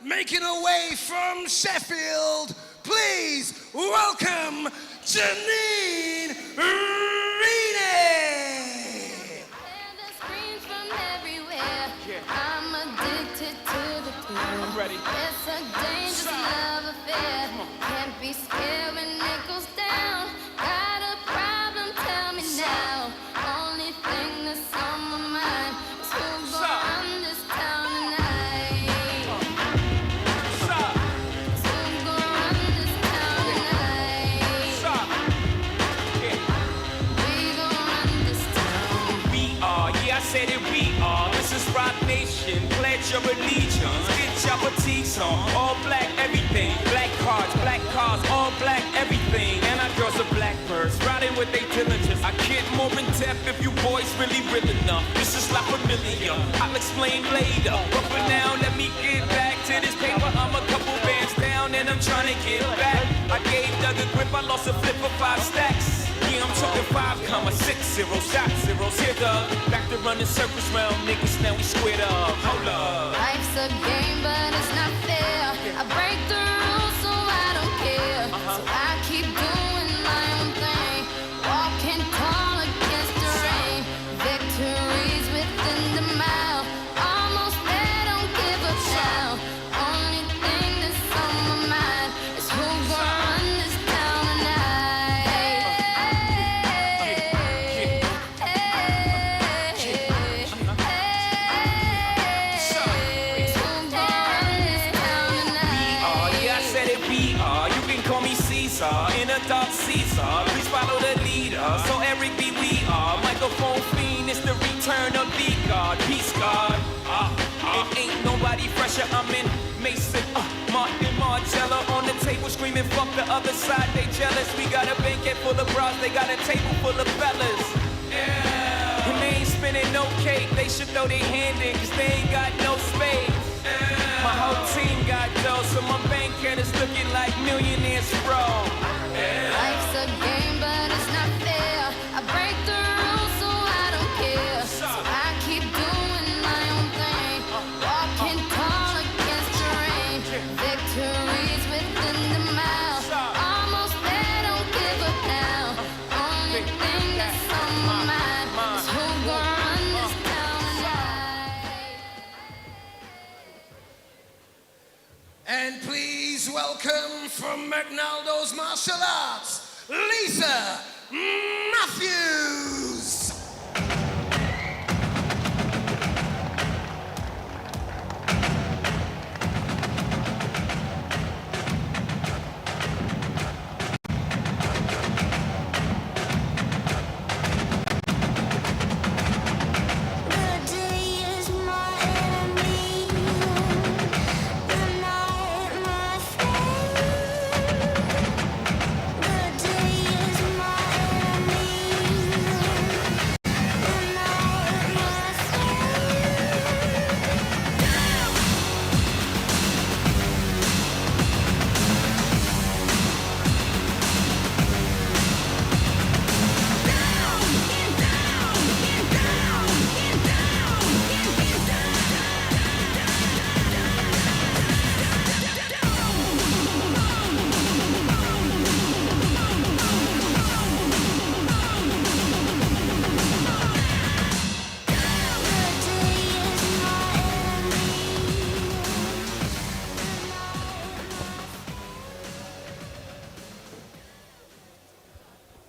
making her way from Sheffield, please welcome Janine Reaney. I'm addicted to the thrill. I'm ready. It's a dangerous love affair. Can't be scared when it goes down. Got a problem? Tell me now. Only thing that's on my mind is who's gonna run this town tonight. Who's gonna run this town tonight? We gonna run this town. We are, yeah, I said it, we are. This is Rock Nation, pledge your allegiance. Get your boutiques on, all black everything. Black cars, all black everything. And our girls are blackbirds, riding with their diligence. I get more in depth if you boys really real enough. This is like familiar, I'll explain later. But for now, let me get back to this paper. I'm a couple bands down and I'm trying to get back. I gave Doug a grip, I lost a flip for 5 stacks. Yeah, I'm talking 5,60, shot zeros here, Doug. Back to running circles round niggas, now we squared up. Hold up. Life's a game, but it's not fair. I break the rules, so I don't care. So I keep doing my own thing, walking tall against the rain. Victories within the mile, almost there, don't give up now. Only thing that's on my mind is who's gonna run this town tonight. In a dark Caesar, please follow the leader. So Eric B, we are microphone fiend. It's the return of the God, peace God. It ain't nobody fresher. I'm in Mason, Martin Margiela on the table screaming, fuck the other side. They jealous. We got a banquet full of bras. They got a table full of fellas. Yeah. And they ain't spinning no cake. They should throw their hand in, cause they ain't got no space. My whole team got dough, so my bank account is looking like millionaires, bro. Life's a game, but it's not fair. I break the rules, so I don't care. So I keep doing my own thing, walking tall against the rain. Victories within the mile, almost there, don't give up now. Only thing that's on my mind is who's gonna run this town tonight. And please welcome from McNaldos Martial Arts, Lisa Matthes.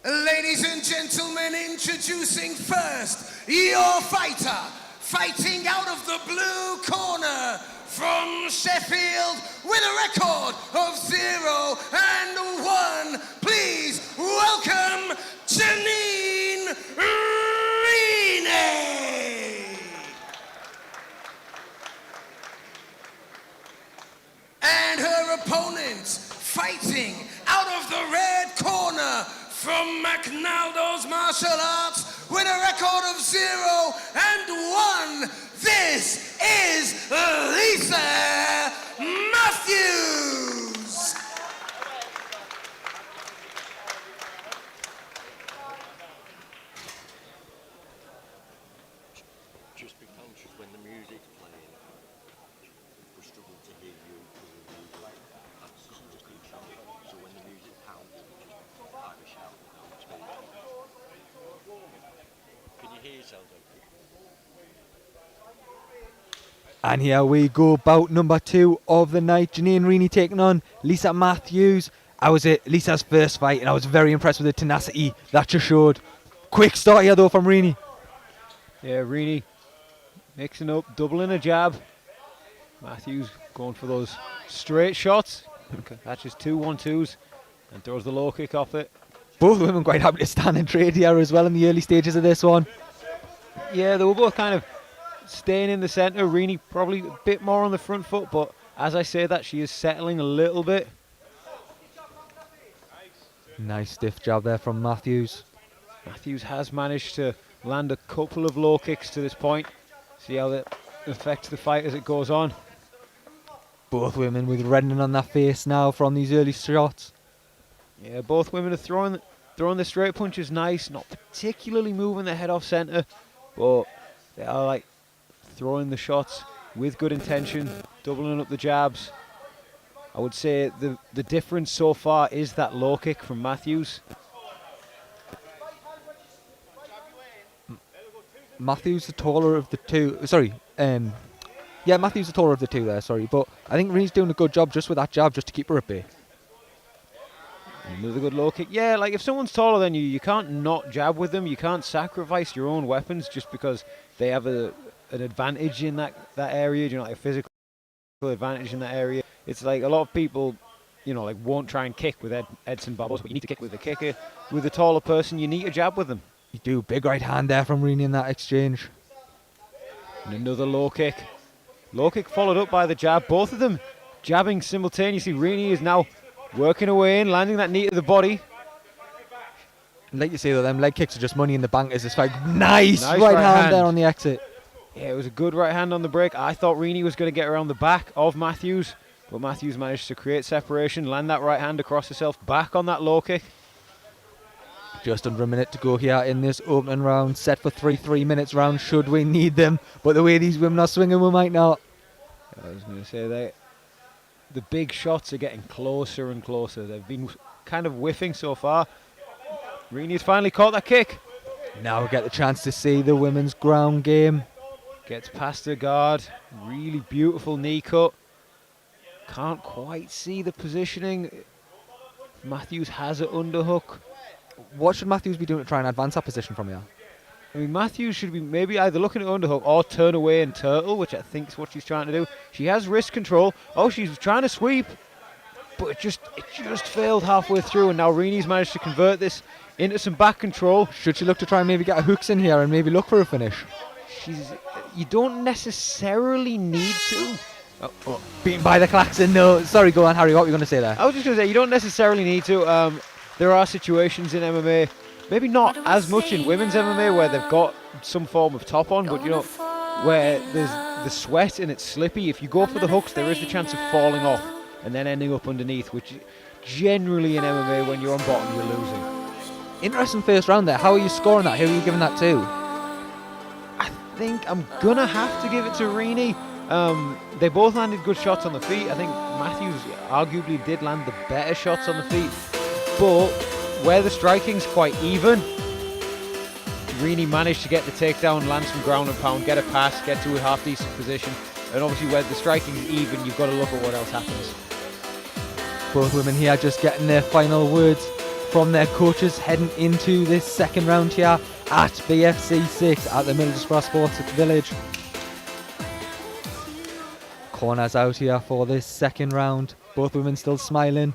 Ladies and gentlemen, introducing first your fighter, fighting out of the blue corner from Sheffield with a record of 0-1. Please welcome Janine Reaney. And her opponent, fighting out of the red corner from McNaldos Martial Arts with a record of 0-1. This is Lisa Matthes. Just be conscious when the music's playing. We struggle to hear you. And here we go, bout number 2 of the night. Janine Reaney taking on Lisa Matthes. I was at Lisa's first fight and I was very impressed with the tenacity that she showed. Quick start here though from Reaney. Yeah, Reaney mixing up, doubling a jab. Matthes going for those straight shots. Catches 2 1-2s and throws the low kick off it. Both women quite happy to stand and trade here as well in the early stages of this one. Yeah, they were both kind of staying in the centre. Reaney probably a bit more on the front foot, but as I say that, she is settling a little bit. Nice stiff jab there from Matthes. Matthes has managed to land a couple of low kicks to this point. See how that affects the fight as it goes on. Both women with reddening on their face now from these early shots. Yeah, both women are throwing the straight punches nice, not particularly moving their head off centre, but they are like throwing the shots with good intention, doubling up the jabs. I would say the difference so far is that low kick from Matthes. Matthes the taller of the two. Yeah, Matthes the taller of the two there, sorry. But I think Reaney's doing a good job just with that jab, just to keep her at bay. Another good low kick. Yeah, like if someone's taller than you, you can't not jab with them. You can't sacrifice your own weapons just because they have an advantage in that area. You know, like a physical advantage in that area. It's like a lot of people, you know, like won't try and kick with Edson Barbosa, but you need to kick with the kicker. With a taller person, you need to jab with them. You do. Big right hand there from Reaney in that exchange. And another low kick. Low kick followed up by the jab. Both of them jabbing simultaneously. Reaney is now working away in, landing that knee to the body. Like you say though, them leg kicks are just money in the bank as this fight. Nice right hand there on the exit. Yeah, it was a good right hand on the break. I thought Reaney was going to get around the back of Matthes, but Matthes managed to create separation, land that right hand across herself, back on that low kick. Just under a minute to go here in this opening round. Set for 3 minutes round should we need them. But the way these women are swinging, we might not. I was going to say that the big shots are getting closer and closer. They've been kind of whiffing so far. Reaney's finally caught that kick. Now we get the chance to see the women's ground game. Gets past her guard. Really beautiful knee cut. Can't quite see the positioning. Matthes has an underhook. What should Matthes be doing to try and advance that position from here? I mean, Matthes should be maybe either looking at underhook or turn away and turtle, which I think is what she's trying to do. She has wrist control. Oh, she's trying to sweep, but it just failed halfway through, and now Reaney's managed to convert this into some back control. Should she look to try and maybe get her hooks in here and maybe look for a finish? You don't necessarily need to. Beaten by the klaxon. No, sorry, go on, Harry. What were you going to say there? I was just going to say, you don't necessarily need to. There are situations in MMA, maybe not as much in women's MMA, where they've got some form of top on, but you know, where there's the sweat and it's slippy. If you go for the hooks, there is the chance of falling off and then ending up underneath, which generally in MMA, when you're on bottom, you're losing. Interesting first round there. How are you scoring that? Who are you giving that to? I think I'm going to have to give it to Reaney. They both landed good shots on the feet. I think Matthes arguably did land the better shots on the feet. But where the striking's quite even, Reaney managed to get the takedown, land some ground and pound, get a pass, get to a half-decent position. And obviously where the striking's even, you've got to look at what else happens. Both women here just getting their final words from their coaches heading into this second round here at BFC6 at the Middlesbrough Sports Village. Corners out here for this second round. Both women still smiling.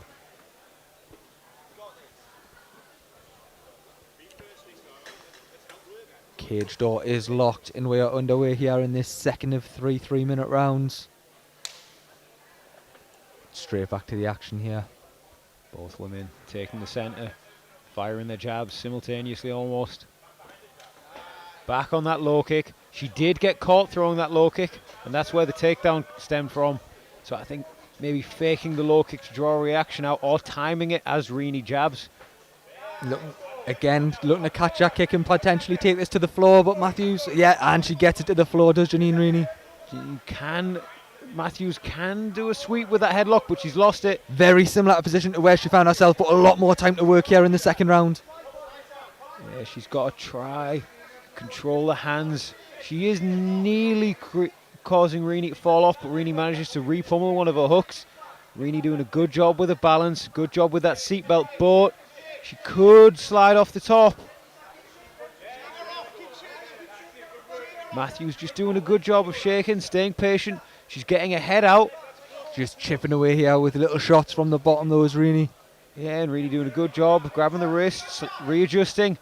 Cage door is locked and we are underway here in this second of 3 3-minute rounds. Straight back to the action here. Both women taking the centre, firing their jabs simultaneously almost. Back on that low kick. She did get caught throwing that low kick, and that's where the takedown stemmed from. So I think maybe faking the low kick to draw a reaction out or timing it as Reaney jabs. Again, looking to catch that kick and potentially take this to the floor, but Matthes, yeah, and she gets it to the floor, does Janine Reaney. Matthes can do a sweep with that headlock, but she's lost it. Very similar to position to where she found herself, but a lot more time to work here in the second round. Yeah, she's got to try, control the hands. She is nearly causing Reaney to fall off, but Reaney manages to re-pummel one of her hooks. Reaney doing a good job with the balance, good job with that seatbelt, but she could slide off the top. Matthes just doing a good job of shaking, staying patient. She's getting her head out. Just chipping away here with little shots from the bottom, though, is Reaney. Yeah, and really doing a good job, grabbing the wrists, readjusting.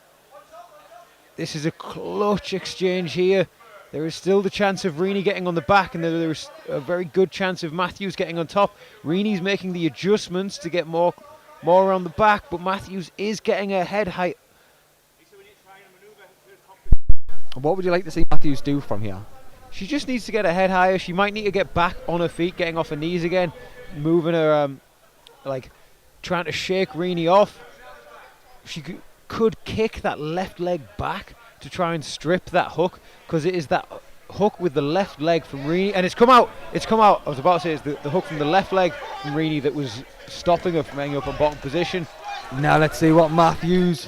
This is a clutch exchange here. There is still the chance of Reaney getting on the back, and there is a very good chance of Matthes getting on top. Reaney's making the adjustments to get more around the back, but Matthes is getting her head height. What would you like to see Matthes do from here? She just needs to get her head higher. She might need to get back on her feet, getting off her knees again, moving her, trying to shake Reaney off. She could kick that left leg back to try and strip that hook, because it is that hook with the left leg from Reaney, and it's come out. I was about to say it's the hook from the left leg from Reaney that was stopping her from ending up in bottom position. Now let's see what Matthes'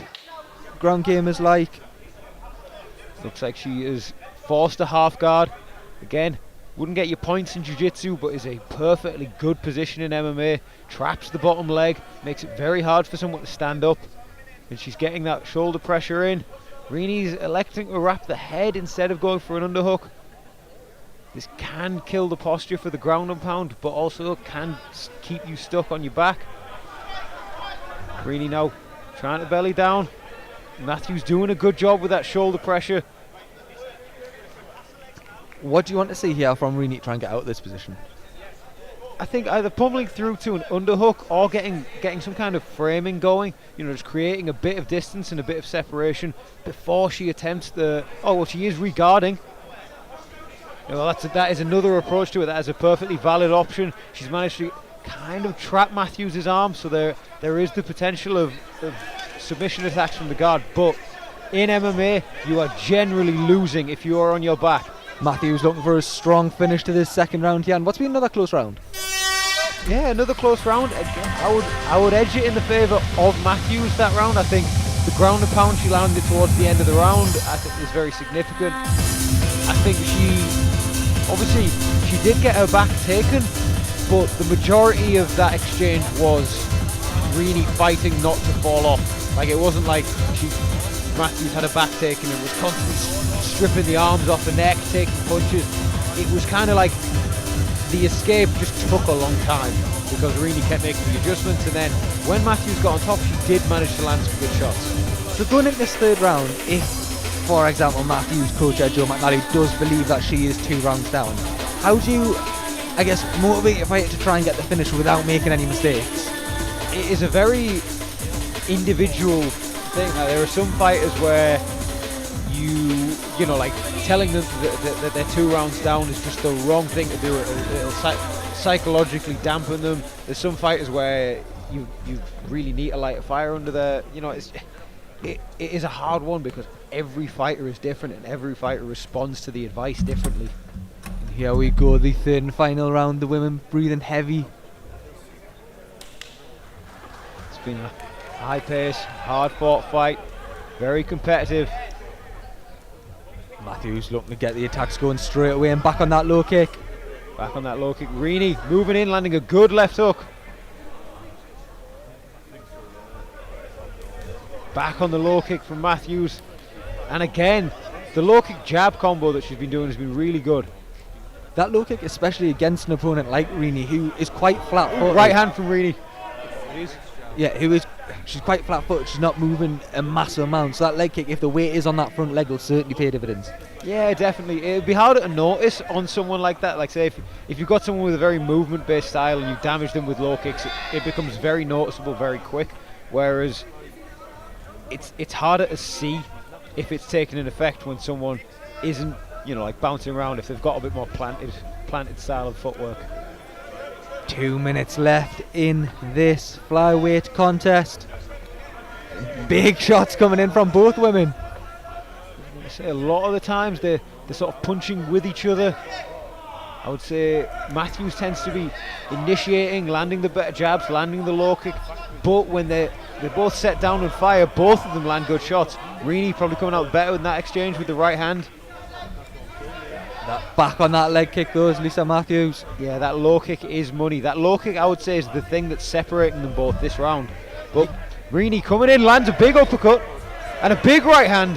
ground game is like. Looks like she is forced a half guard. Again, wouldn't get you points in jiu-jitsu, but is a perfectly good position in MMA. Traps the bottom leg, makes it very hard for someone to stand up. And she's getting that shoulder pressure in. Reaney's electing to wrap the head instead of going for an underhook. This can kill the posture for the ground and pound, but also can keep you stuck on your back. Reaney now trying to belly down. Matthes doing a good job with that shoulder pressure. What do you want to see here from Reaney to try and get out of this position? I think either pummeling through to an underhook or getting some kind of framing going, just creating a bit of distance and a bit of separation before she attempts she is regarding. That is another approach to it. That is a perfectly valid option. She's managed to kind of trap Matthes' arm, so there is the potential of submission attacks from the guard, but in MMA you are generally losing if you are on your back. Matthes looking for a strong finish to this second round here, and what's been another close round? Yeah, another close round. I would edge it in the favour of Matthes that round. I think the ground and pound she landed towards the end of the round, I think, was very significant. I think she did get her back taken, but the majority of that exchange was Reaney fighting not to fall off. It wasn't like Matthes had her back taken and was constantly stripping the arms off the neck, taking punches. It was kind of like the escape just took a long time because Reaney kept making the adjustments, and then when Matthes got on top, she did manage to land some good shots. So going into this third round, if, for example, Matthes' coach Joe McNaldos does believe that she is 2 rounds down, how do you, motivate a fighter to try and get the finish without making any mistakes? It is a very individual thing. There are some fighters where telling them that they're 2 rounds down is just the wrong thing to do. It'll psychologically dampen them. There's some fighters where you really need to light a fire under there. It is a hard one because every fighter is different and every fighter responds to the advice differently. And here we go, the third and final round. The women breathing heavy. It's been a high pace, hard fought fight, very competitive. Matthes looking to get the attacks going straight away and back on that low kick. Back on that low kick. Reaney moving in, landing a good left hook. Back on the low kick from Matthes. And again, the low kick jab combo that she's been doing has been really good. That low kick, especially against an opponent like Reaney, who is quite flat-footed. Right hand from Reaney. Yeah, she's quite flat-footed. She's not moving a massive amount. So that leg kick, if the weight is on that front leg, will certainly pay dividends. Yeah, definitely. It'd be harder to notice on someone like that. Like, say, if you've got someone with a very movement-based style and you damage them with low kicks, it becomes very noticeable very quick. Whereas it's harder to see if it's taking an effect when someone isn't, bouncing around, if they've got a bit more planted style of footwork. 2 minutes left in this flyweight contest. Big shots coming in from both women. I say a lot of the times they're sort of punching with each other. I would say Matthes tends to be initiating, landing the better jabs, landing the low kick, but when they're both set down and fire, both of them land good shots. Reaney probably coming out better in that exchange with the right hand. Back on that leg kick though is Lisa Matthes. Yeah, that low kick is money. That low kick, I would say, is the thing that's separating them both this round. But Reaney coming in, lands a big uppercut and a big right hand.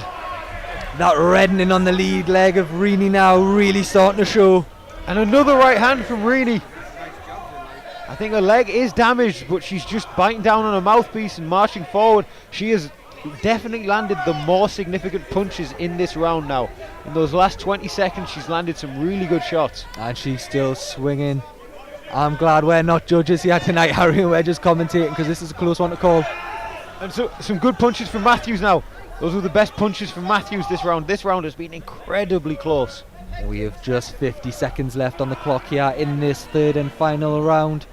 That reddening on the lead leg of Reaney now really starting to show. And another right hand from Reaney. I think her leg is damaged, but she's just biting down on her mouthpiece and marching forward. She has definitely landed the more significant punches in this round now. In those last 20 seconds, she's landed some really good shots. And she's still swinging. I'm glad we're not judges here tonight, Harry, and we're just commentating because this is a close one to call. And so some good punches from Matthes now. Those were the best punches from Matthes this round. This round has been incredibly close. We have just 50 seconds left on the clock here in this third and final round.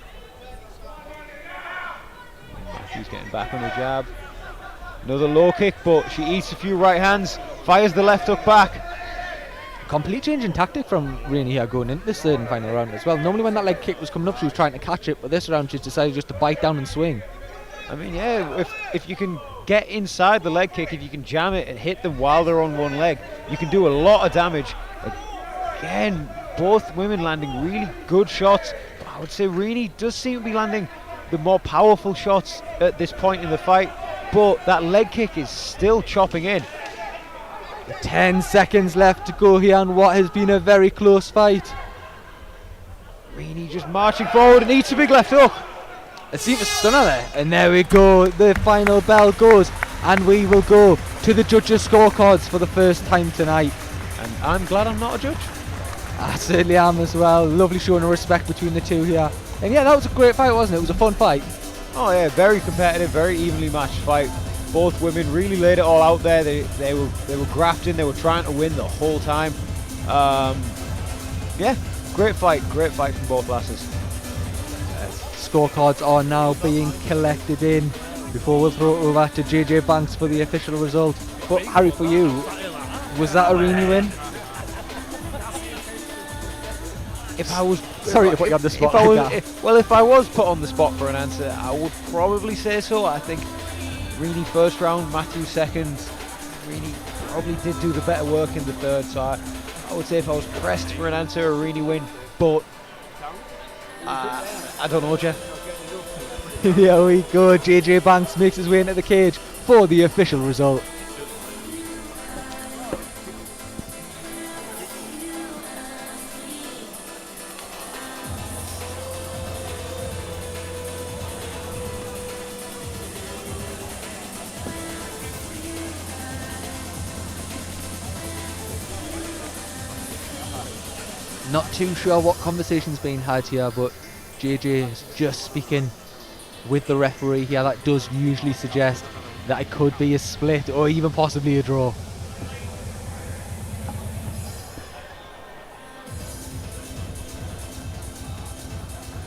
Matthes getting back on her jab. Another low kick, but she eats a few right hands, fires the left hook back. Complete change in tactic from Reaney here going into this third and final round as well. Normally when that leg kick was coming up, she was trying to catch it, but this round she's decided just to bite down and swing. I mean, yeah, if you can get inside the leg kick, if you can jam it and hit them while they're on one leg, you can do a lot of damage. Again, both women landing really good shots. But I would say Reaney does seem to be landing the more powerful shots at this point in the fight, but that leg kick is still chopping in. 10 seconds left to go here on what has been a very close fight. Reaney just marching forward and eats a big left hook. It seemed to stun her there, and there we go, the final bell goes, and we will go to the judges' scorecards for the first time tonight. And I'm glad I'm not a judge. I certainly am as well. Lovely showing of respect between the two here. And yeah, that was a great fight, wasn't it? It was a fun fight. Oh yeah, very competitive, very evenly matched fight. Both women really laid it all out there. They were grafting, they were trying to win the whole time. Yeah, great fight from both lasses. Scorecards are now being collected in before we'll throw it over to JJBantz for the official result. But Harry, for you, was that a Reaney win? If I was sorry to put you on the spot. If I was put on the spot for an answer, I would probably say so. I think Reaney first round, Matthes second. Reaney probably did do the better work in the third, so I would say if I was pressed for an answer, a Reaney win. But I don't know, Jeff. Here we go. JJBantz makes his way into the cage for the official result. Not too sure what conversation's being had here, but JJ is just speaking with the referee here. That does usually suggest that it could be a split or even possibly a draw.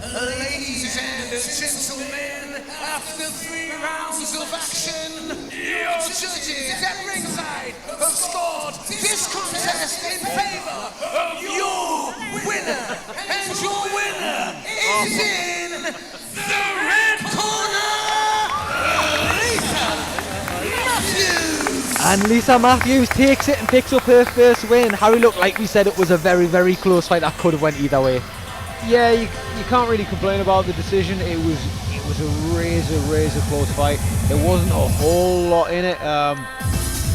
Ladies and gentlemen, after 3 rounds of action, your judges at ringside have scored this contest in favour of your winner. And your winner is in the red corner, Lisa Matthes. And Lisa Matthes takes it and picks up her first win. Harry, look, like we said, it was a very, very close fight. That could have went either way. Yeah, you can't really complain about the decision. It was a razor close fight. There wasn't a whole lot in it.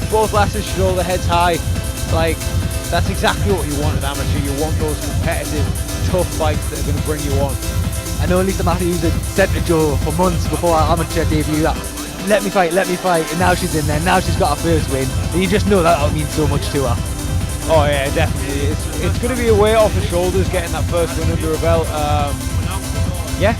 Both lasses should hold their heads high. Like, that's exactly what you want in amateur. You want those competitive, tough fights that are going to bring you on. I know Lisa Matthes had said to Joe for months before our amateur debut that let me fight, and now she's in there. Now she's got her first win, and you just know that'll mean so much to her. Oh yeah, definitely. It's going to be a weight off her shoulders getting that first win under her belt. Yeah,